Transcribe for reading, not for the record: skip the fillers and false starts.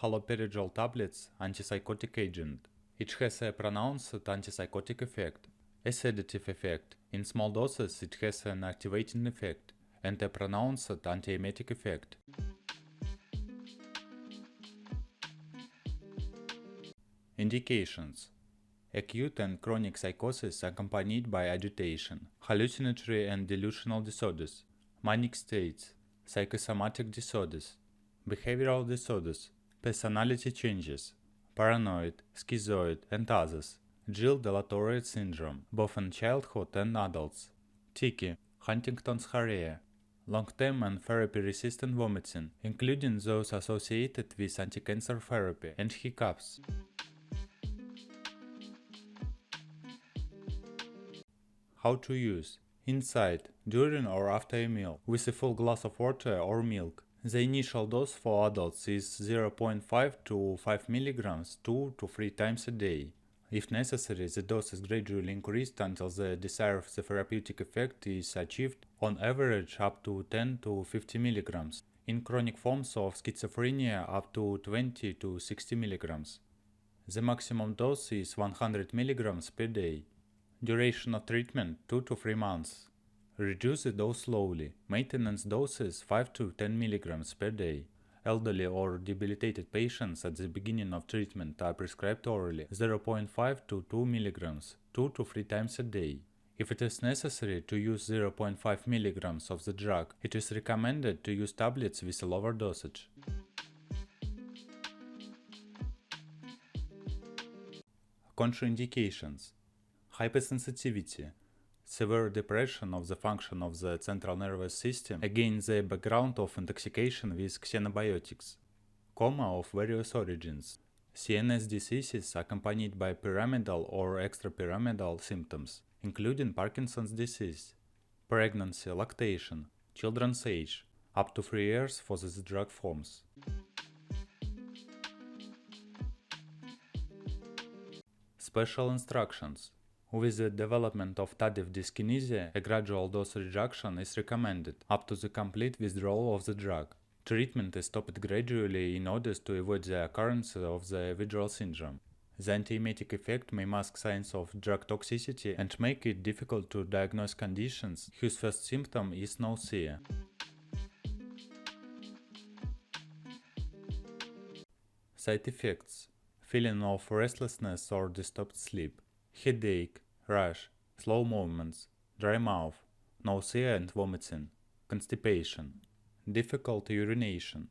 haloperidol tablets antipsychotic agent. It has a pronounced antipsychotic effect, a sedative effect. In small doses it has an activating effect, and a pronounced antiemetic effect. Indications: acute and chronic psychosis accompanied by agitation, hallucinatory and delusional disorders, manic states, psychosomatic disorders, behavioral disorders, personality changes, paranoid, schizoid, and others, Gill-Delatour syndrome, both in childhood and adults, TICI, Huntington's chorea, long-term and therapy-resistant vomiting, including those associated with anti-cancer therapy, and hiccups. How to use: inside, during or after a meal, with a full glass of water or milk. The initial dose for adults is 0.5 to 5 mg 2 to 3 times a day. If necessary, the dose is gradually increased until the desired therapeutic effect is achieved, on average up to 10 to 50 mg. In chronic forms of schizophrenia, up to 20 to 60 mg. The maximum dose is 100 mg per day. Duration of treatment 2 to 3 months. Reduce the dose slowly. Maintenance doses 5 to 10 mg per day. Elderly or debilitated patients at the beginning of treatment are prescribed orally 0.5 to 2 mg 2 to 3 times a day. If it is necessary to use 0.5 mg of the drug, it is recommended to use tablets with a lower dosage. Contraindications: hypersensitivity, severe depression of the function of the central nervous system against the background of intoxication with xenobiotics, coma of various origins, CNS diseases accompanied by pyramidal or extrapyramidal symptoms, including Parkinson's disease, pregnancy, lactation, children's age, up to 3 years for this drug forms. Special instructions: with the development of tardive dyskinesia, a gradual dose reduction is recommended up to the complete withdrawal of the drug. Treatment is stopped gradually in order to avoid the occurrence of the withdrawal syndrome. The antiemetic effect may mask signs of drug toxicity and make it difficult to diagnose conditions whose first symptom is nausea. Side effects: feeling of restlessness or disturbed sleep, headache, rash, slow movements, dry mouth, nausea and vomiting, constipation, difficult urination,